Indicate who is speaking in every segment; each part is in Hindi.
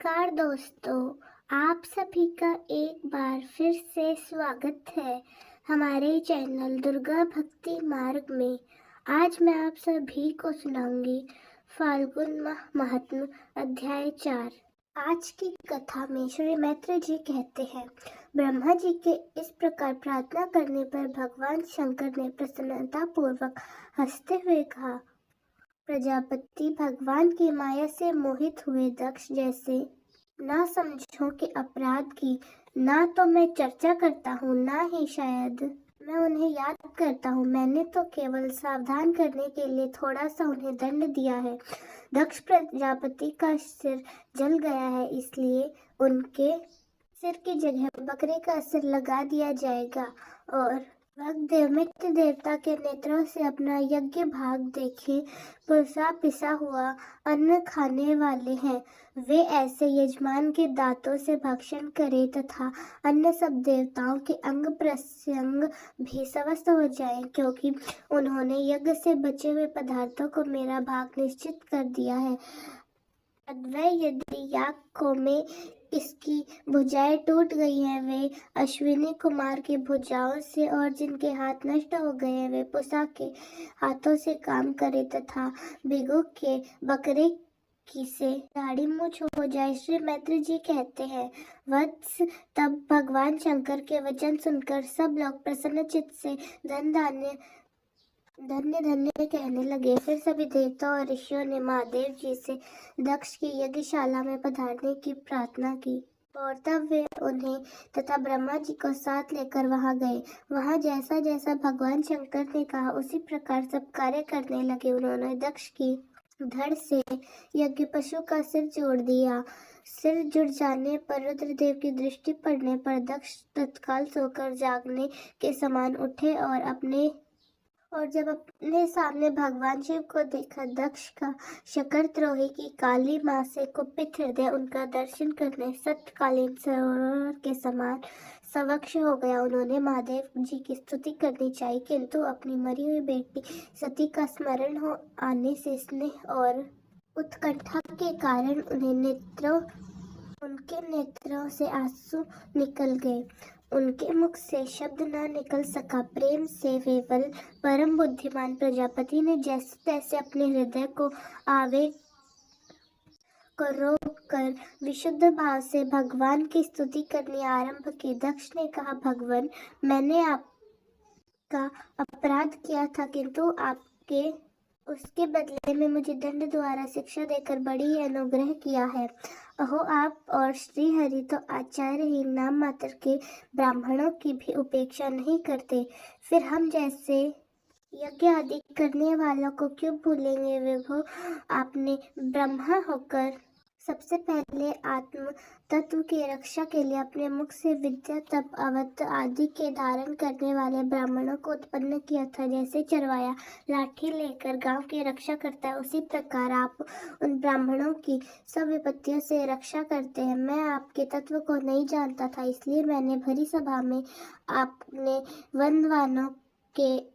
Speaker 1: नमस्कार दोस्तों, आप सभी का एक बार फिर से स्वागत है हमारे चैनल दुर्गा भक्ति मार्ग में। आज मैं आप सभी को सुनाऊंगी फाल्गुन माह महात्म्य अध्याय 4। आज की कथा में श्री मैत्र जी कहते हैं, ब्रह्मा जी के इस प्रकार प्रार्थना करने पर भगवान शंकर ने प्रसन्नता पूर्वक हंसते हुए कहा, प्रजापति भगवान की माया से मोहित हुए दक्ष जैसे ना समझो कि अपराध की ना तो मैं चर्चा करता हूँ, ना ही शायद मैं उन्हें याद करता हूँ। मैंने तो केवल सावधान करने के लिए थोड़ा सा उन्हें दंड दिया है। दक्ष प्रजापति का सिर जल गया है, इसलिए उनके सिर की जगह बकरे का सिर लगा दिया जाएगा। और भगदेव मित्र देवता के नेत्रों से अपना यज्ञ भाग देखे पुरसा पिसा हुआ अन्न खाने वाले हैं। वे ऐसे यजमान के दांतों से भक्षण करे तथा अन्य सब देवताओं के अंग प्रत्यंग भी स्वस्थ हो जाएं, क्योंकि उन्होंने यज्ञ से बचे हुए पदार्थों को मेरा भाग निश्चित कर दिया है। अद्वै यदि याकों में इसकी भुजाएं टूट गई हैं, वे अश्विनी कुमार की भुजाओं से, और जिनके हाथ नष्ट हो गए हैं वे पुसा के हाथों से काम करे तथा भिगु के बकरे की से दाढ़ी मूछ हो जाए। श्री मैत्र जी कहते हैं, वत्स तब भगवान शंकर के वचन सुनकर सब लोग प्रसन्न चित्त से धन्य धन्य कहने लगे। फिर सभी देवता और ऋषियों ने महादेव जी से दक्ष की यज्ञशाला में पधारने की प्रार्थना की और तब वे उन्हें तथा ब्रह्मा जी को साथ लेकर वहां गए। वहां जैसा जैसा भगवान शंकर ने कहा उसी प्रकार सब कार्य करने लगे। उन्होंने दक्ष की धड़ से यज्ञ पशु का सिर जोड़ दिया। सिर जुड़ जाने पर रुद्रदेव की दृष्टि पड़ने पर दक्ष तत्काल सोकर जागने के समान उठे और जब अपने सामने भगवान शिव को देखा, दक्ष का शकरद्रोही की काली माँ से कुपित हृदय उनका दर्शन करने सतकालीन सरोवर के समान सवक्ष हो गया। उन्होंने महादेव जी की स्तुति करनी चाहिए, किंतु अपनी मरी हुई बेटी सती का स्मरण हो आने से स्नेह और उत्कंठा के कारण उनके नेत्रों से आंसू निकल गए। उनके मुख से शब्द न निकल सका। प्रेम से विवल परम बुद्धिमान प्रजापति ने जैसे तैसे अपने हृदय को आवेग को रोक कर विशुद्ध भाव से भगवान की स्तुति करनी आरंभ की। दक्ष ने कहा, भगवान, मैंने आपका अपराध किया था, किंतु आपके उसके बदले में मुझे दंड द्वारा शिक्षा देकर बड़ी अनुग्रह किया है। अहो, आप और श्री हरि तो आचार्य ही नाम मात्र के ब्राह्मणों की भी उपेक्षा नहीं करते, फिर हम जैसे यज्ञ आदि करने वालों को क्यों भूलेंगे। विभो, आपने ब्रह्मा होकर सबसे पहले आत्म तत्व की रक्षा के लिए अपने मुख से विद्या, तप, अवध आदि के धारण करने वाले ब्राह्मणों को उत्पन्न किया था। जैसे चरवाया लाठी लेकर गांव की रक्षा करता है, उसी प्रकार आप उन ब्राह्मणों की सब विपत्तियों से रक्षा करते हैं। मैं आपके तत्व को नहीं जानता था, इसलिए मैंने भरी सभा में आपने वनवानों के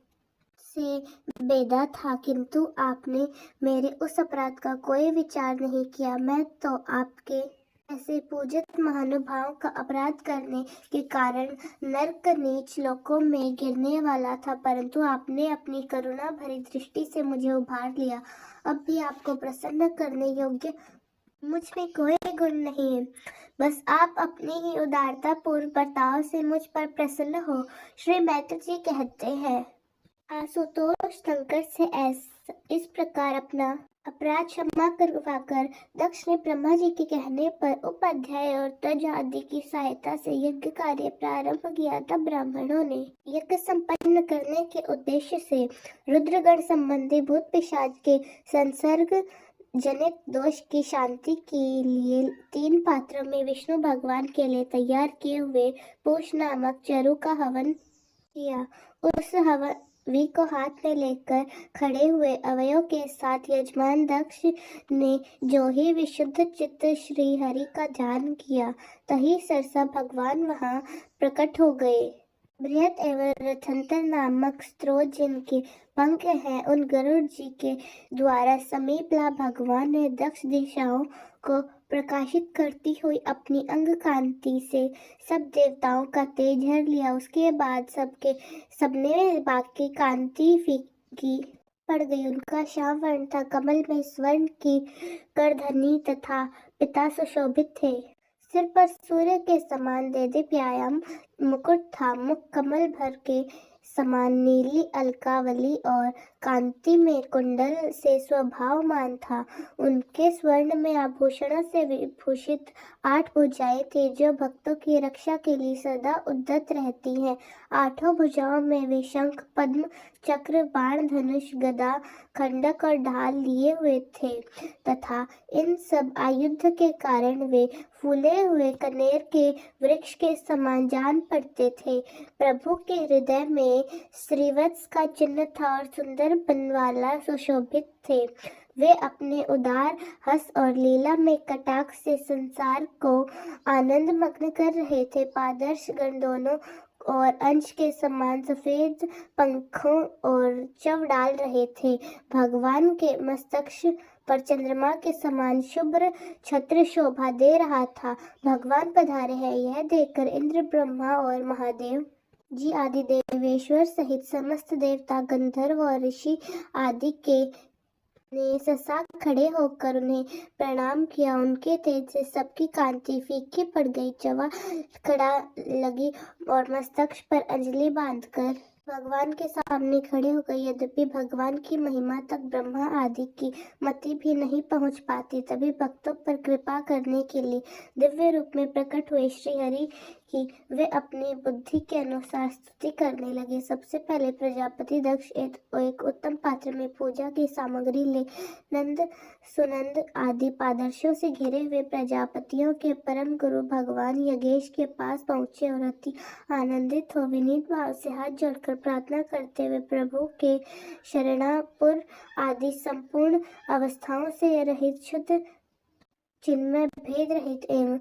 Speaker 1: से बेदा था, किंतु आपने मेरे उस अपराध का कोई विचार नहीं किया। मैं तो आपके ऐसे पूजित महानुभाव का अपराध करने के कारण नरक नीच लोकों में गिरने वाला था, परंतु आपने अपनी करुणा भरी दृष्टि से मुझे उभार लिया। अब भी आपको प्रसन्न करने योग्य मुझ में कोई गुण नहीं है, बस आप अपनी ही उदारता पूर्व बर्ताव से मुझ पर प्रसन्न हो। श्री मैत्र जी कहते हैं, आशुतोष शंकर से इस प्रकार अपना अपराध क्षमा करवाकर दक्ष ने ब्रह्मा जी के कहने पर उपाध्याय और तज आदि की सहायता से यज्ञ कार्य प्रारंभ किया। तब ब्राह्मणों ने यज्ञ संपन्न करने के उद्देश्य से रुद्रगण संबंधी भूत पिशाच के संसर्ग जनित दोष की शांति के लिए 3 पात्रों में विष्णु भगवान के लिए तैयार किए हुए पूष नामक चरु का हवन किया। उस हवि को हाथ में लेकर खड़े हुए अवयों के साथ यजमान दक्ष ने जो ही विशुद्ध चित्त श्री हरि का ध्यान किया, तही सरसा भगवान वहां प्रकट हो गए। बृहत एवं रथंतर नामक स्रोत जिनके पंख हैं, उन गरुड़ जी के द्वारा समीपला भगवान ने दक्ष दिशाओं को प्रकाशित करती हुई अपनी अंग कांति से सब देवताओं का तेज हर लिया। उसके बाद सबने बाकी कांति फीकी पड़ गई। उनका श्याम वर्ण था, कमल में स्वर्ण की करधनी तथा पिता सुशोभित थे। सिर पर सूर्य के समान देदीप्यमान मुकुट था। मुख कमल भर के समान नीली अलकावली और कांति में कुंडल से स्वभावमान था। उनके स्वर्ण में आभूषणों से विभूषित 8 भुजाएं थी, जो भक्तों की रक्षा के लिए सदा उद्यत रहती हैं। 8 भुजाओं में वे शंख, पद्म, चक्र, बाण, धनुष, गदा, खंडक और ढाल लिए हुए थे तथा इन सब आयुध के कारण वे फूले हुए कनेर के वृक्ष के समान जान पड़ते थे। प्रभु के हृदय में श्रीवत्स का चिन्ह था और सुंदर बनवाला सुशोभित थे। वे अपने उदार हंस और लीला में कटाक्ष से संसार को आनंद मग्न कर रहे थे। पादर्श गण दोनों और अंश के समान सफेद पंखों और चव डाल रहे थे। भगवान के मस्तक पर चंद्रमा के समान शुभ्र छत्र शोभा दे रहा था। भगवान पधारे हैं, यह देखकर इंद्र, ब्रह्मा और महादेव जी आदि देवेश्वर सहित समस्त देवता, गंधर्व और ऋषि आदि के ने ससा खड़े होकर उन्हें प्रणाम किया। उनके तेज से सबकी कांति फीकी पड़ गई। चवा खड़ा लगी और मस्तक पर अंजलि बांधकर भगवान के सामने खड़े हो गई। यद्यपि भगवान की महिमा तक ब्रह्मा आदि की मति भी नहीं पहुंच पाती, तभी भक्तों पर कृपा करने के लिए दिव्य रूप में प्रकट हुए श्री हरि की वे अपनी बुद्धि के अनुसार स्तुति करने लगे। सबसे पहले प्रजापति दक्ष एक उत्तम पात्र में पूजा की सामग्री ले नंद, सुनंद आदि पादर्शों से घिरे हुए प्रजापतियों के परम गुरु भगवान यज्ञेश के पास पहुंचे और अति आनंदित हो विनीत भाव से हाथ जोड़कर प्रार्थना करते हुए प्रभु के शरणापुर आदि संपूर्ण अवस्थाओं से रहित, शुद्ध, चिन्मय, भेद रहित एवं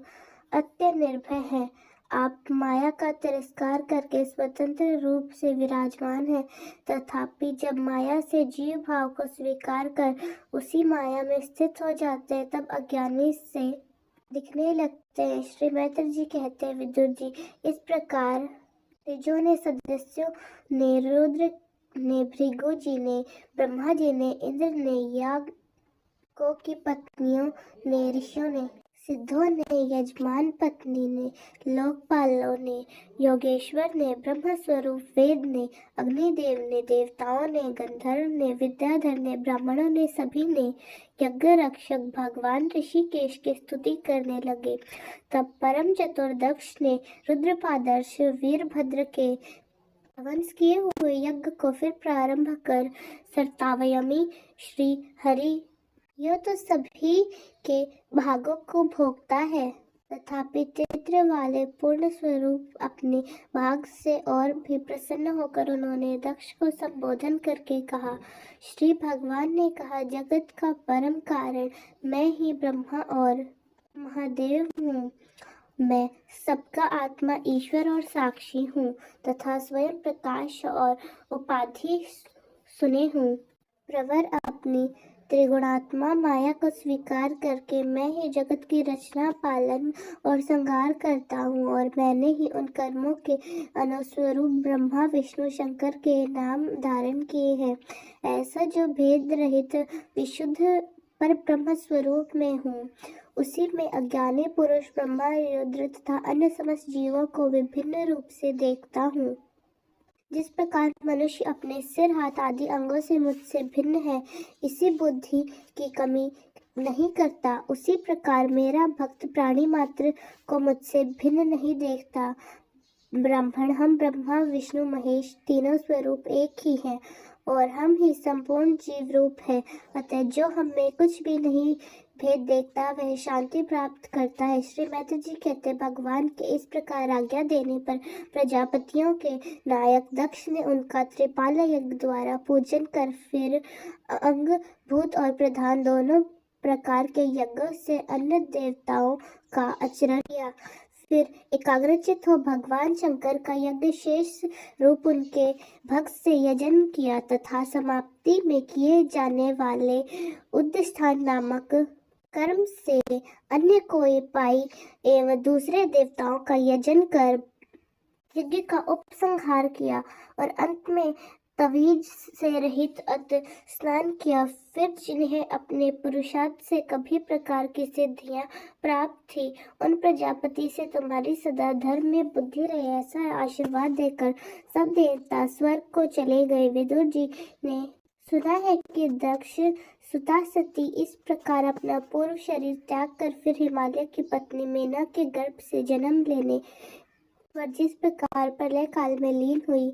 Speaker 1: अत्यंत निर्भय है। आप माया का तिरस्कार करके स्वतंत्र रूप से विराजमान है, तथापि जब माया से जीव भाव को स्वीकार कर उसी माया में स्थित हो जाते हैं, तब अज्ञानी से दिखने लगते हैं। श्री मैत्र जी कहते हैं, विदुर जी, इस प्रकार ऋजों ने, सदस्यों ने, रुद्र ने, भृगु जी ने, ब्रह्मा जी ने, इंद्र ने, याज्ञों की पत्नियों ने, ऋषियों ने, सिद्धों ने, यजमान पत्नी ने, लोकपालों ने, योगेश्वर ने, ब्रह्म स्वरूप वेद ने, अग्निदेव ने, देवताओं ने, गंधर्व ने, विद्याधर ने, ब्राह्मणों ने, सभी ने यज्ञ रक्षक भगवान ऋषिकेश की स्तुति करने लगे। तब परम चतुर दक्ष ने रुद्रपादर्श वीरभद्र के ध्वंस किए हुए यज्ञ को फिर प्रारंभ कर सर्तावयमी श्री हरि, यह तो सभी के भागों को भोगता है, तथापि चित्र वाले पूर्ण स्वरूप अपने भाग से और भी प्रसन्न होकर उन्होंने दक्ष को संबोधन करके कहा। श्री भगवान ने कहा, जगत का परम कारण मैं ही ब्रह्मा और महादेव हूँ। मैं सबका आत्मा, ईश्वर और साक्षी हूँ तथा स्वयं प्रकाश और उपाधि सुने हूँ। प्रवर अपनी त्रिगुणात्मा माया को स्वीकार करके मैं ही जगत की रचना, पालन और संहार करता हूँ और मैंने ही उन कर्मों के अनुस्वरूप ब्रह्मा, विष्णु, शंकर के नाम धारण किए हैं। ऐसा जो भेद रहित विशुद्ध पर ब्रह्म स्वरूप में हूँ, उसी में अज्ञानी पुरुष ब्रह्मा, रुद्र तथा अन्य समस्त जीवों को विभिन्न रूप से देखता हूँ। जिस प्रकार मनुष्य अपने सिर, हाथ आदि अंगों से मुझसे भिन्न है, इसी बुद्धि की कमी नहीं करता, उसी प्रकार मेरा भक्त प्राणी मात्र को मुझसे भिन्न नहीं देखता। ब्राह्मण, हम ब्रह्मा, विष्णु, महेश तीनों स्वरूप एक ही हैं और हम ही संपूर्ण जीव रूप है। अतः जो हमें कुछ भी नहीं भेद देखता, वह शांति प्राप्त करता है। श्री मैत्र जी कहते, भगवान के इस प्रकार आज्ञा देने पर प्रजापतियों के नायक दक्ष ने उनका त्रिपाल यज्ञ द्वारा पूजन कर फिर अंग, भूत और प्रधान दोनों प्रकार के यज्ञों से अन्य देवताओं का आचरण किया। फिर एकाग्रचित हो भगवान शंकर का यज्ञ शेष रूप उनके भक्त से यजन किया तथा समाप्ति में किए जाने वाले उद्स्थान नामक कर्म से अन्य कोई पाई एवं दूसरे देवताओं का यजन कर यज्ञ का उपसंहार किया और अंत में तवीज से रहित अत स्नान किया। फिर जिन्हें अपने पुरुषार्थ से कभी प्रकार की सिद्धियां प्राप्त थी उन प्रजापति से तुम्हारी सदा धर्म में बुद्धि रहे ऐसा आशीर्वाद देकर सब देवता स्वर्ग को चले गए। विदुर जी ने सुना है कि दक्ष सुता सती इस प्रकार अपना पूर्व शरीर त्याग कर फिर हिमालय की पत्नी मेना के गर्भ से जन्म लेने पर जिस प्रकार प्रलय काल में लीन हुई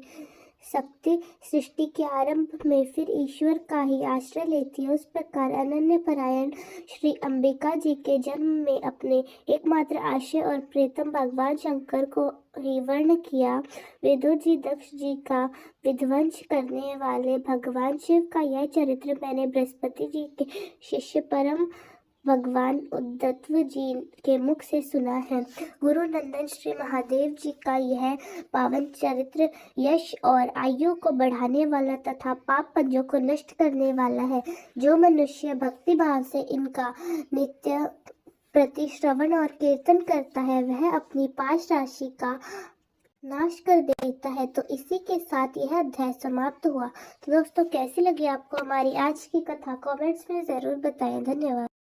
Speaker 1: शक्ति सृष्टि के आरंभ में फिर ईश्वर का ही आश्रय लेती है, उस प्रकार अनन्य परायण श्री अंबिका जी के जन्म में अपने एकमात्र आश्रय और प्रीतम भगवान शंकर को ही वर्ण किया। विदुर जी दक्ष जी का विध्वंस करने वाले भगवान शिव का यह चरित्र मैंने बृहस्पति जी के शिष्य परम भगवान उद्धव जी के मुख से सुना है। गुरु नंदन श्री महादेव जी का यह पावन चरित्र यश और आयु को बढ़ाने वाला तथा पाप पंजों को नष्ट करने वाला है। जो मनुष्य भक्ति भाव से इनका नित्य प्रति श्रवण और कीर्तन करता है वह अपनी पाश राशि का नाश कर देता है। तो इसी के साथ यह अध्याय समाप्त हुआ। तो दोस्तों कैसी लगी आपको हमारी आज की कथा कमेंट्स में जरूर बताएं। धन्यवाद।